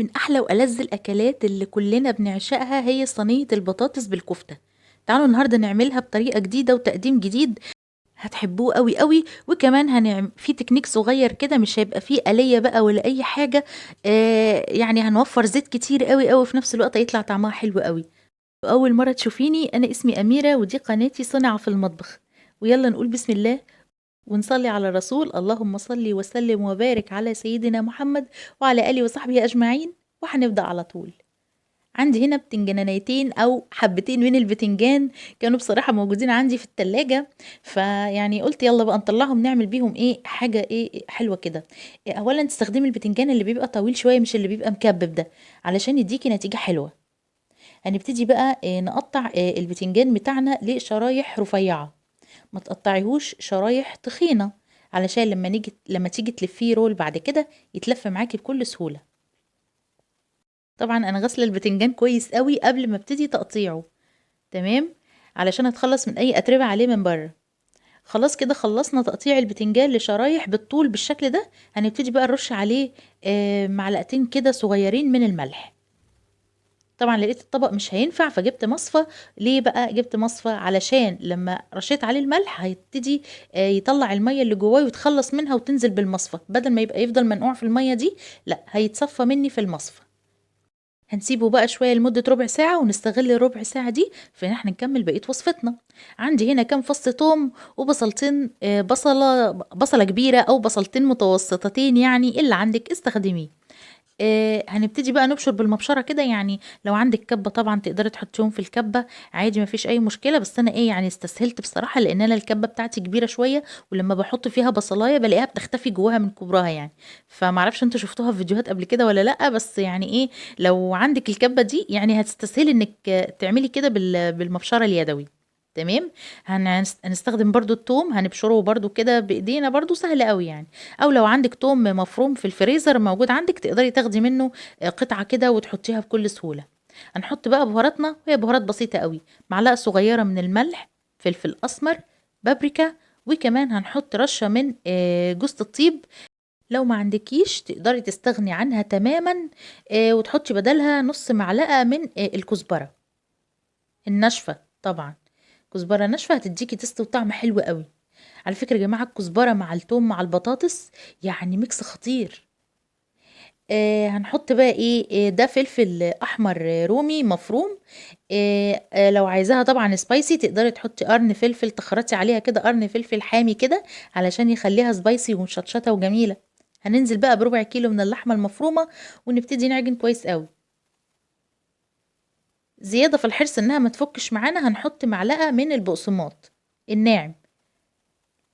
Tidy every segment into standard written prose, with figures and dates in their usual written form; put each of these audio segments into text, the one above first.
من أحلى وألذ الأكلات اللي كلنا بنعشقها هي صينية البطاطس بالكفتة. تعالوا النهاردة نعملها بطريقة جديدة وتقديم جديد، هتحبوه قوي قوي. وكمان في تكنيك صغير كده، مش هيبقى فيه آلية بقى ولا أي حاجة. يعني هنوفر زيت كتير قوي قوي، في نفس الوقت هيطلع طعمها حلو قوي. وأول مرة تشوفيني، أنا اسمي أميرة ودي قناتي صنع في المطبخ. ويلا نقول بسم الله ونصلي على الرسول. اللهم صل وسلم وبارك على سيدنا محمد وعلى آله وصحبه أجمعين. وهنبدأ على طول. عندي هنا بتنجانيتين او حبتين من البتنجان، كانوا بصراحة موجودين عندي في التلاجة. فيعني قلت يلا بقى نطلعهم نعمل بيهم ايه حاجة ايه حلوة كده. اولا تستخدمي البتنجان اللي بيبقى طويل شوية، مش اللي بيبقى مكبب ده، علشان يديكي نتيجة حلوة. هنبتدي بقى نقطع البتنجان بتاعنا لشرايح رفيعة، ما تقطعيهوش شرايح تخينة، علشان لما تيجي تلفيه رول بعد كده يتلف معاكي بكل سهولة. طبعا انا غسله البتنجان كويس قوي قبل ما ابتدي تقطيعه، تمام، علشان اتخلص من اي اتربه عليه من بره. خلاص كده خلصنا تقطيع البتنجان لشرايح بالطول بالشكل ده. هنبتدي بقى نرش عليه معلقتين كده صغيرين من الملح. طبعا لقيت الطبق مش هينفع فجبت مصفى. ليه بقى جبت مصفى؟ علشان لما رشيت عليه الملح هيبتدي يطلع الميه اللي جواه ويتخلص منها وتنزل بالمصفى، بدل ما يبقى يفضل منقوع في الميه دي، لا هيتصفى مني في المصفى. هنسيبه بقى شوية لمدة ربع ساعة، ونستغل الربع ساعة دي في ان احنا نكمل بقية وصفتنا. عندي هنا كام فص توم وبصلتين، بصلة كبيرة او بصلتين متوسطتين، يعني اللي عندك استخدميه. هنبتدي بقى نبشر بالمبشرة كده، يعني لو عندك كبة طبعا تقدري تحطيهم في الكبة عادي، مفيش اي مشكلة. بس انا يعني استسهلت بصراحة، لان انا الكبة بتاعتي كبيرة شوية، ولما بحط فيها بصلاية بلاقيها بتختفي جواها من كبرها يعني. فمعرفش انتوا شفتوها في فيديوهات قبل كده ولا لأ، بس يعني ايه، لو عندك الكبة دي يعني هتستسهلي انك تعملي كده بالمبشرة اليدوي. تمام. هنستخدم برضو التوم، هنبشره برضو كده بايدينا، برضو سهل قوي يعني. او لو عندك توم مفروم في الفريزر موجود عندك، تقدري تاخدي منه قطعة كده وتحطيها بكل سهولة. هنحط بقى بهاراتنا، وهي بهارات بسيطة قوي. معلقة صغيرة من الملح، فلفل اسمر، بابريكا، وكمان هنحط رشة من جوز الطيب. لو ما عندكيش تقدري تستغني عنها تماما، وتحطي بدلها نص معلقة من الكزبرة الناشفة طبعا. كزبرة ناشفة هتديكي تست وطعم حلو قوي. على فكرة يا جماعة، الكزبرة مع التوم مع البطاطس يعني ميكس خطير. هنحط بقى ايه، ده فلفل احمر رومي مفروم. لو عايزاها طبعا سبايسي تقدري تحطي قرن فلفل، تخرطي عليها كده قرن فلفل حامي كده، علشان يخليها سبايسي ومشطشطة وجميلة. هننزل بقى بربع كيلو من اللحمة المفرومة، ونبتدي نعجن كويس قوي. زيادة في الحرص انها ما تفكش معانا، هنحط معلقة من البقسماط الناعم.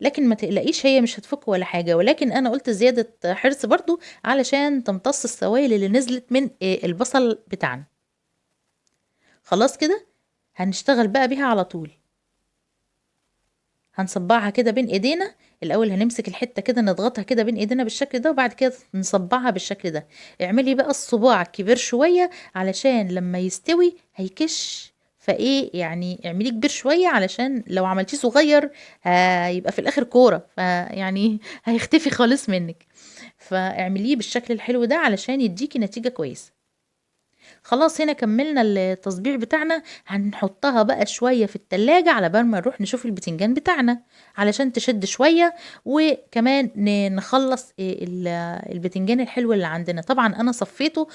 لكن ما تقلقيش، هي مش هتفك ولا حاجة، ولكن انا قلت زيادة حرص برضو علشان تمتص السوائل اللي نزلت من البصل بتاعنا. خلاص كده هنشتغل بقى بيها على طول. هنصبعها كده بين ايدينا. الاول هنمسك الحتة كده نضغطها كده بين ايدينا بالشكل ده، وبعد كده نصبعها بالشكل ده. اعملي بقى الصباع كبير شوية علشان لما يستوي هيكش. فايه يعني اعمليه كبير شوية، علشان لو عملتيه صغير هيبقى في الاخر كورة، فيعني هيختفي خالص منك. فاعمليه بالشكل الحلو ده علشان يديكي نتيجة كويسة. خلاص هنا كملنا التصبيع بتاعنا. هنحطها بقى شوية في التلاجة على بال ما نروح نشوف البتنجان بتاعنا، علشان تشد شوية. وكمان نخلص البتنجان الحلو اللي عندنا. طبعا انا صفيته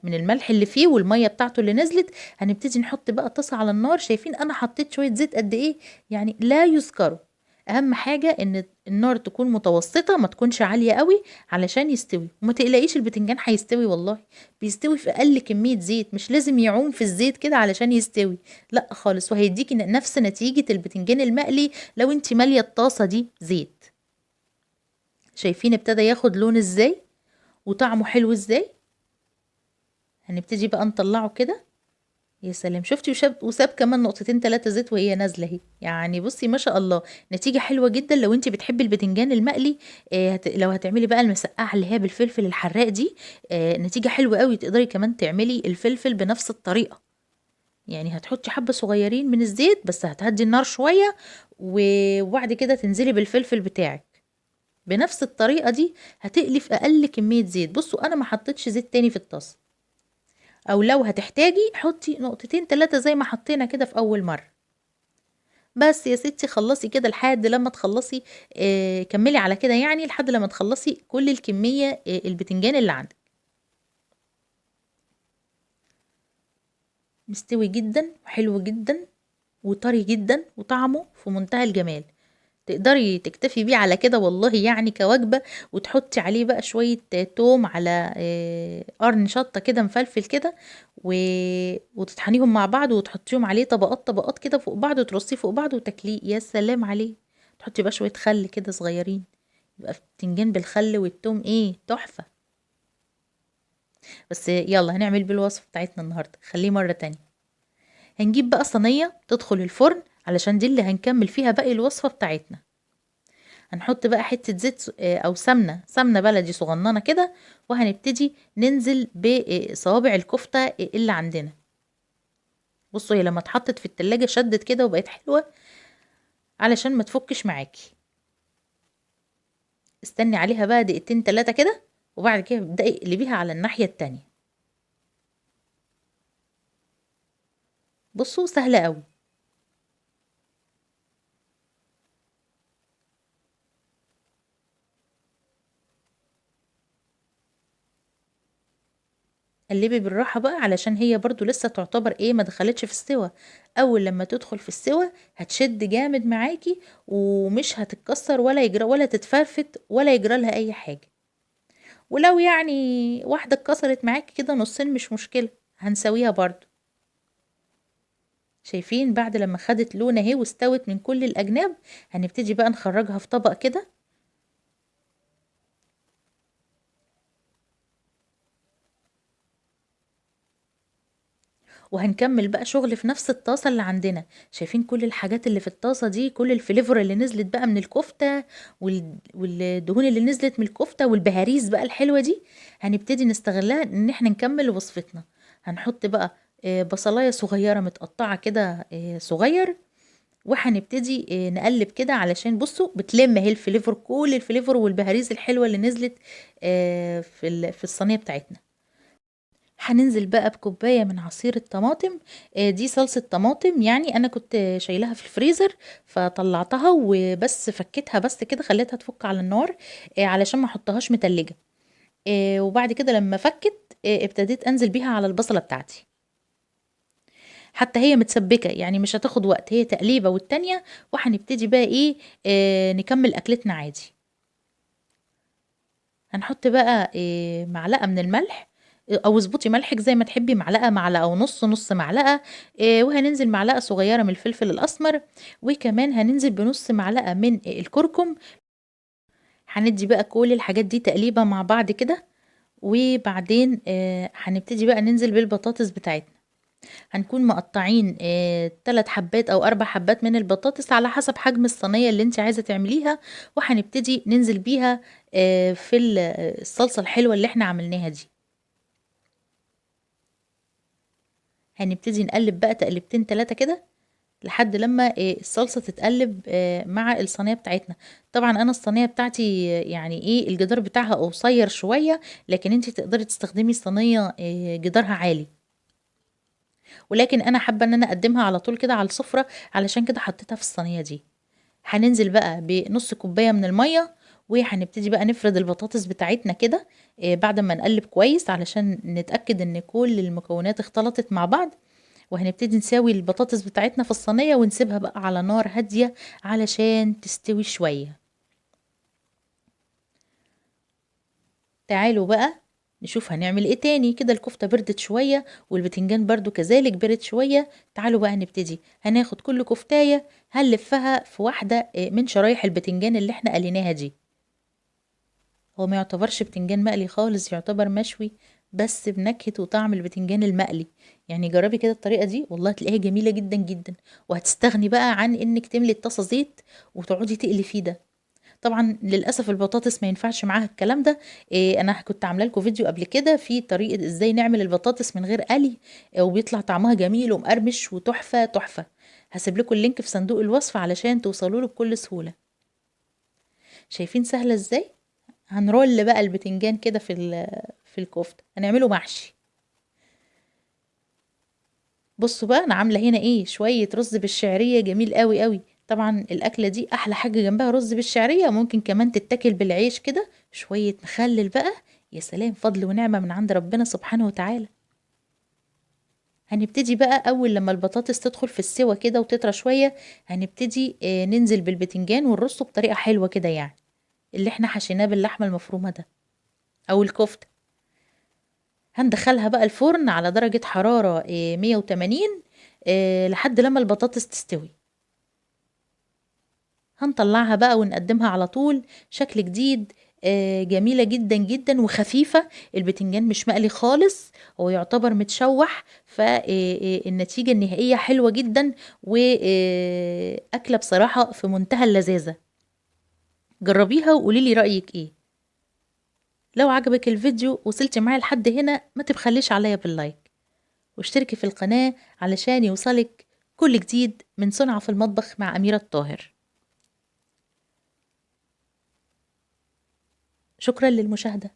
من الملح اللي فيه والمية بتاعته اللي نزلت. هنبتدي نحط بقى طاسة على النار. شايفين انا حطيت شوية زيت قد ايه؟ يعني لا يذكروا. اهم حاجة ان النار تكون متوسطة، ما تكونش عالية قوي، علشان يستوي. وما تقلقيش البتنجان هيستوي والله، بيستوي في اقل كمية زيت، مش لازم يعوم في الزيت كده علشان يستوي، لا خالص. وهيديكي نفس نتيجة البتنجان المقلي لو انت مالية الطاسة دي زيت. شايفين ابتدى ياخد لون ازاي وطعمه حلو ازاي؟ هنبتدي بقى نطلعه كده. يا سلام، شفتي وساب كمان نقطتين تلاتة زيت وهي نازله اهي. يعني بصي ما شاء الله، نتيجه حلوه جدا لو انت بتحبي البتنجان المقلي. لو هتعملي بقى المسقعه اللي هي بالفلفل الحراق دي، نتيجه حلوه قوي. تقدري كمان تعملي الفلفل بنفس الطريقه، يعني هتحطي حبه صغيرين من الزيت بس هتهدي النار شويه، وبعد كده تنزلي بالفلفل بتاعك. بنفس الطريقة دي هتقلي في اقل كمية زيت. بصوا انا ما حطيتش زيت تاني في الطاسة، او لو هتحتاجي حطي نقطتين 3 زي ما حطينا كده في اول مرة. بس يا ستي خلصي كده لحد لما تخلصي، كملي على كده يعني لحد لما تخلصي كل الكمية البتنجان اللي عندك. مستوي جدا وحلو جدا وطري جدا وطعمه في منتهى الجمال. تقدري تكتفي بيه على كده والله يعني كوجبة، وتحطي عليه بقى شوية توم على قرن شطة كده مفلفل كده وتطحنيهم مع بعض وتحطيهم عليه طبقات طبقات كده فوق بعض وترصيه فوق بعض وتاكليه. يا سلام عليه. تحطي بقى شوية خل كده صغيرين، يبقى بتنجان بالخل والتوم ايه تحفة. بس يلا هنعمل بالوصفة بتاعتنا النهاردة، خليه مرة تانية. هنجيب بقى صينية تدخل الفرن علشان دي اللي هنكمل فيها باقي الوصفة بتاعتنا. هنحط بقى حتة زيت او سمنة بلدي صغننة كده، وهنبتدي ننزل بصوابع الكفتة اللي عندنا. بصوا هي لما اتحطت في التلاجة شدت كده وبقت حلوة علشان ما تفكش معاكي. استني عليها بقى دقيقتين 3 كده، وبعد كده ابدأي اقلبيها على الناحية التانية. بصوا سهلة قوي. قلبي بالراحة بقى علشان هي برضو لسه تعتبر ايه ما دخلتش في السوا. اول لما تدخل في السوا هتشد جامد معاكي ومش هتتكسر ولا يجرى ولا تتفرفت ولا يجرى لها اي حاجة. ولو يعني واحدة اتكسرت معاكي كده نصين مش مشكلة، هنسويها برضو. شايفين بعد لما خدت لون اهي واستوت من كل الاجناب، هنبتدي بقى نخرجها في طبق كده. وهنكمل بقى شغل في نفس الطاسة اللي عندنا. شايفين كل الحاجات اللي في الطاسة دي، كل الفليفر اللي نزلت بقى من الكفتة والدهون اللي نزلت من الكفتة والبهاريز بقى الحلوة دي، هنبتدي نستغلها ان احنا نكمل وصفتنا. هنحط بقى بصلاية صغيرة متقطعة كده صغير، وهنبتدي نقلب كده علشان بصوا بتلم اهي الفليفر، كل الفليفر والبهاريز الحلوة اللي نزلت في الصينية بتاعتنا. هننزل بقى بكوباية من عصير الطماطم. دي صلصة طماطم يعني انا كنت شايلها في الفريزر فطلعتها وبس فكيتها بس كده خليتها تفك على النار علشان ما احطهاش متلجة. وبعد كده لما فكت ابتديت انزل بيها على البصلة بتاعتي. حتى هي متسبكة يعني مش هتاخد وقت، هي تقليبة والتانية وهنبتدي بقى ايه نكمل اكلتنا عادي. هنحط بقى معلقة من الملح، او اظبطي ملحك زي ما تحبي، معلقة معلقة ونص نص معلقة. وهننزل معلقة صغيرة من الفلفل الاسمر، وكمان هننزل بنص معلقة من الكركم. هندي بقى كل الحاجات دي تقليبة مع بعض كده. وبعدين هنبتدي بقى ننزل بالبطاطس بتاعتنا. هنكون مقطعين 3 حبات او 4 حبات من البطاطس على حسب حجم الصينية اللي انت عايزة تعمليها، وهنبتدي ننزل بيها في الصلصة الحلوة اللي احنا عملناها دي. هنبتدي نقلب بقى تقلبتين 3 كده لحد لما الصلصة تتقلب مع الصينية بتاعتنا. طبعا انا الصينية بتاعتي يعني ايه الجدار بتاعها قصير شوية، لكن انت تقدري تستخدمي صينية جدارها عالي، ولكن انا حابة ان انا اقدمها على طول كده على السفرة علشان كده حطيتها في الصينية دي. هننزل بقى بنص كوباية من المية، وهنبتدي بقى نفرد البطاطس بتاعتنا كده بعد ما نقلب كويس علشان نتأكد ان كل المكونات اختلطت مع بعض. وهنبتدي نساوي البطاطس بتاعتنا في الصينية ونسيبها بقى على نار هادية علشان تستوي شوية. تعالوا بقى نشوف هنعمل ايه تاني. كده الكفتة بردت شوية والبتنجان برضو كذلك برد شوية. تعالوا بقى نبتدي. هناخد كل كفتاية هنلفها في واحدة من شرايح البتنجان اللي احنا قليناها دي. هو ما يعتبرش بتنجان مقلي خالص، يعتبر مشوي بس بنكهة وطعم البتنجان المقلي. يعني جربي كده الطريقة دي والله تلاقيها جميلة جدا جدا، وهتستغني بقى عن انك تملي الطاسة زيت وتقعدي تقلي فيه ده. طبعا للاسف البطاطس ما ينفعش معاها الكلام ده. انا كنت عامله لكم فيديو قبل كده في طريقه ازاي نعمل البطاطس من غير قلي، وبيطلع طعمها جميل ومقرمش وتحفه تحفه. هسيب لكم اللينك في صندوق الوصف علشان توصلوا له بكل سهوله. شايفين سهلة ازاي؟ هنرول بقى البتنجان كده في الكفتة، هنعمله محشي. بصوا بقى انا عاملة هنا ايه، شوية رز بالشعرية جميل قوي قوي. طبعا الاكلة دي احلى حاجة جنبها رز بالشعرية، ممكن كمان تتاكل بالعيش كده، شوية مخلل بقى، يا سلام، فضل ونعمة من عند ربنا سبحانه وتعالى. هنبتدي بقى اول لما البطاطس تدخل في السوا كده وتطرى شوية، هنبتدي ننزل بالبتنجان ونرصه بطريقة حلوة كده يعني، اللي احنا حشيناه باللحمة المفرومة ده او الكفتة. هندخلها بقى الفرن على درجة حرارة 180 لحد لما البطاطس تستوي. هنطلعها بقى ونقدمها على طول، شكل جديد. جميلة جدا جدا وخفيفة، البتنجان مش مقلي خالص، هو يعتبر متشوح، فالنتيجة النهائية حلوة جدا، وأكلة بصراحة في منتهى اللذاذة. جربيها وقوليلي رأيك ايه. لو عجبك الفيديو وصلتي معايا لحد هنا، ما تبخليش عليا باللايك، واشتركي في القناة علشان يوصلك كل جديد من صنع في المطبخ مع أميرة الطاهر. شكرا للمشاهدة.